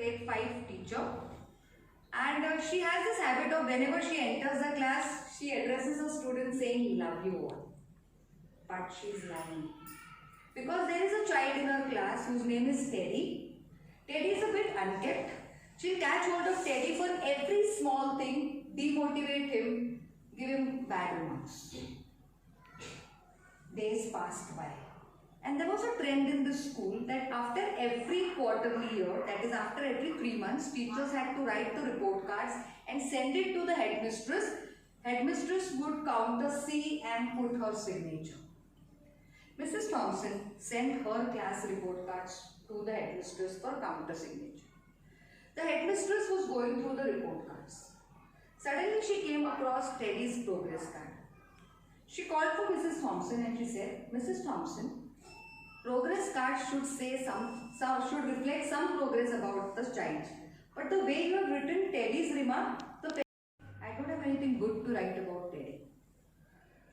grade 5 teacher, and she has this habit of whenever she enters the class, she addresses a student saying, "Love you all." But she is lying. Because there is a child in her class whose name is Teddy. Teddy is a bit unkept. She'll catch hold of Teddy for every small thing, demotivate him, give him bad remarks. Days passed by. And there was a trend in the school that after every quarterly year, that is after every 3 months, teachers had to write the report cards and send it to the headmistress. Headmistress would count the C and put her signature. Mrs. Thompson sent her class report cards to the headmistress for counter signature. The headmistress was going through the report cards. Suddenly she came across Teddy's progress card. She called for Mrs. Thompson and she said, "Mrs. Thompson, progress card should say should reflect some progress about the child. But the way you have written Teddy's remark, I don't have anything good to write about Teddy."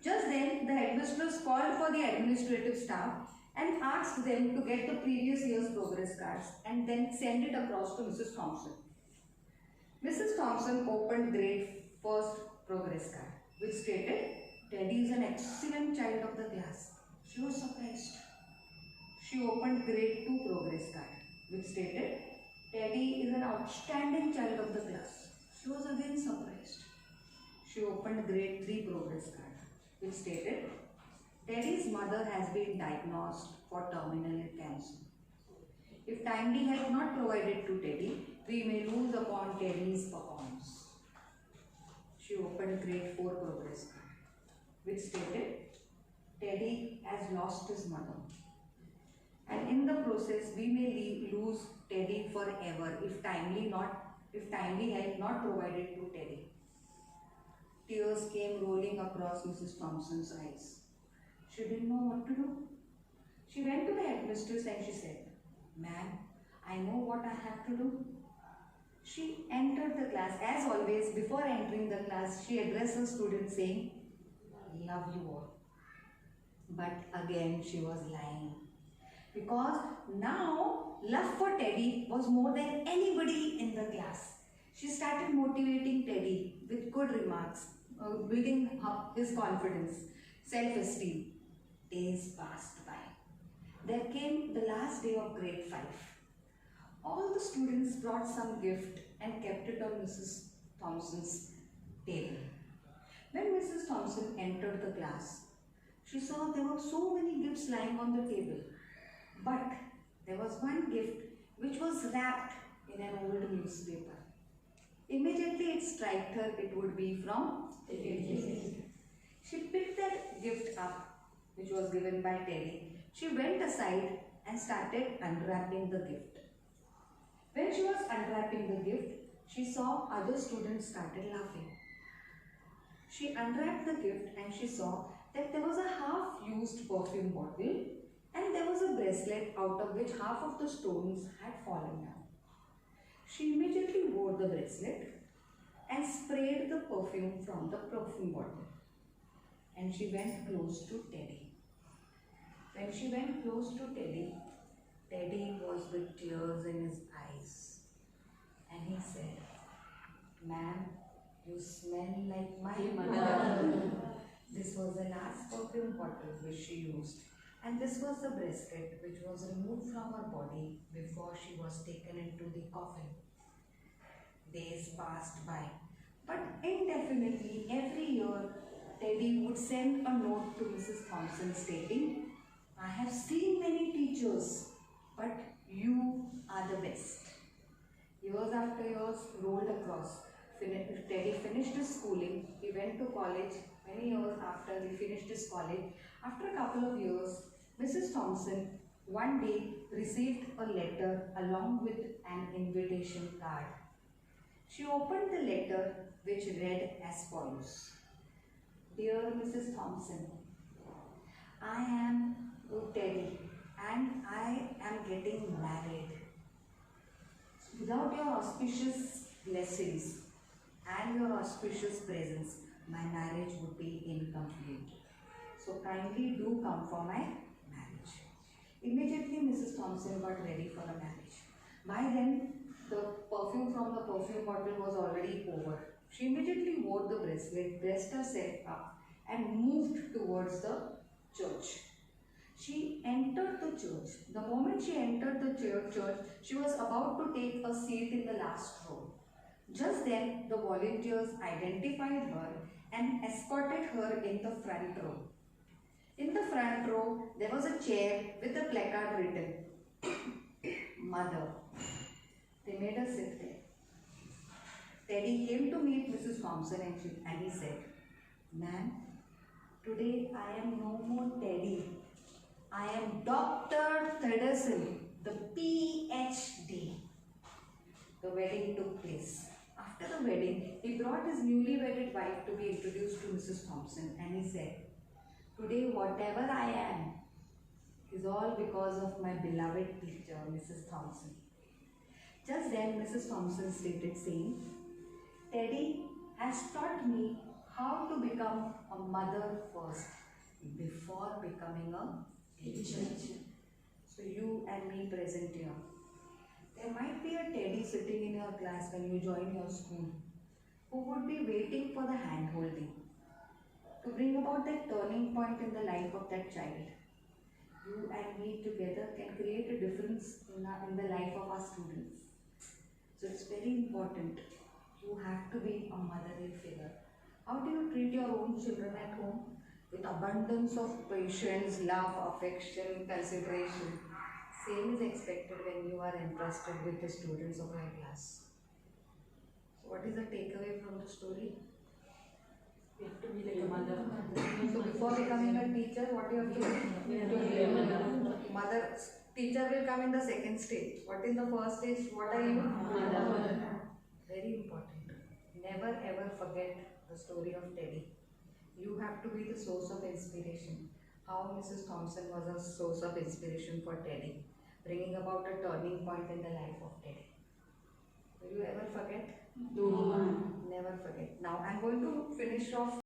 Just then, the headmistress called for the administrative staff and asked them to get the previous year's progress cards and then send it across to Mrs. Thompson. Mrs. Thompson opened grade 1st progress card, which stated, "Teddy is an excellent child of the class." She was surprised. She opened grade 2 progress card, which stated, "Teddy is an outstanding child of the class." She was again surprised. She opened grade 3 progress card, which stated, "Teddy's mother has been diagnosed for terminal cancer. If timely help not provided to Teddy, we may lose upon Teddy's performance." She opened grade 4 progress card, which stated, "Teddy has lost his mother, and in the process we may lose Teddy forever if timely help not provided to Teddy." Tears came rolling across Mrs. Thompson's eyes. She didn't know what to do. She went to the headmistress and she said, "Ma'am, I know what I have to do." She entered the class. As always, before entering the class, she addressed the students saying, "Love you all." But again, she was lying. Because now, love for Teddy was more than anybody in the class. She started motivating Teddy with good remarks, building up his confidence, self-esteem. Days passed by. There came the last day of grade 5. All the students brought some gift and kept it on Mrs. Thompson's table. When Mrs. Thompson entered the class, she saw there were so many gifts lying on the table. But there was one gift which was wrapped in an old newspaper. Immediately it struck her it would be from Teddy. She picked that gift up, which was given by Teddy. She went aside and started unwrapping the gift. When she was unwrapping the gift, she saw other students started laughing. She unwrapped the gift and she saw that there was a half-used perfume bottle and there was a bracelet out of which half of the stones had fallen down. She immediately wore the bracelet and sprayed the perfume from the perfume bottle. And she went close to Teddy. When she went close to Teddy, Teddy was with tears in his eyes. And he said, "Ma'am, you smell like my mother." This was the last perfume bottle which she used. And this was the bracelet which was removed from her body before she was taken into the coffin. Days passed by, but indefinitely every year Teddy would send a note to Mrs. Thompson stating, "I have seen many teachers, but you are the best." Years after years rolled across. Teddy finished his schooling. He went to college. Many years after he finished his college, after a couple of years, Mrs. Thompson one day received a letter along with an invitation card. She opened the letter, which read as follows: "Dear Mrs. Thompson, I am Teddy and I am getting married. Without your auspicious blessings and your auspicious presence, my marriage would be incomplete. So kindly do come for my marriage." Immediately Mrs. Thompson got ready for a marriage. By then, the perfume from the perfume bottle was already over. She immediately wore the bracelet, dressed herself up, and moved towards the church. She entered the church. The moment she entered the church, she was about to take a seat in the last row. Just then, the volunteers identified her and escorted her in the front row. In the front row, there was a chair with a placard written, Mother. They made her sit there. Teddy came to meet Mrs. Thompson and he said, Ma'am, today I am no more Teddy. I am Dr. Thedison, the PhD. The wedding took place. After the wedding, he brought his newly wedded wife to be introduced to Mrs. Thompson and he said, Today whatever I am is all because of my beloved teacher, Mrs. Thompson. Just then, Mrs. Thompson stated saying, Teddy has taught me how to become a mother first before becoming a teacher. So you and me present here. There might be a Teddy sitting in your class when you join your school who would be waiting for the hand-holding to bring about that turning point in the life of that child. You and me together can create a difference in the life of our students. So it's very important. You have to be a motherly figure. How do you treat your own children at home? With abundance of patience, love, affection, consideration. Same is expected when you are entrusted with the students of your class. So what is the takeaway from the story? You have to be like a mother. So before becoming a teacher, what you have to do? Mother. Teacher will come in the second stage. What is the first stage? What are you? Mother. Very important. Never ever forget the story of Teddy. You have to be the source of inspiration. How Mrs. Thompson was a source of inspiration for Teddy, bringing about a turning point in the life of Teddy. Will you ever forget? No. Never forget. Now I'm going to finish off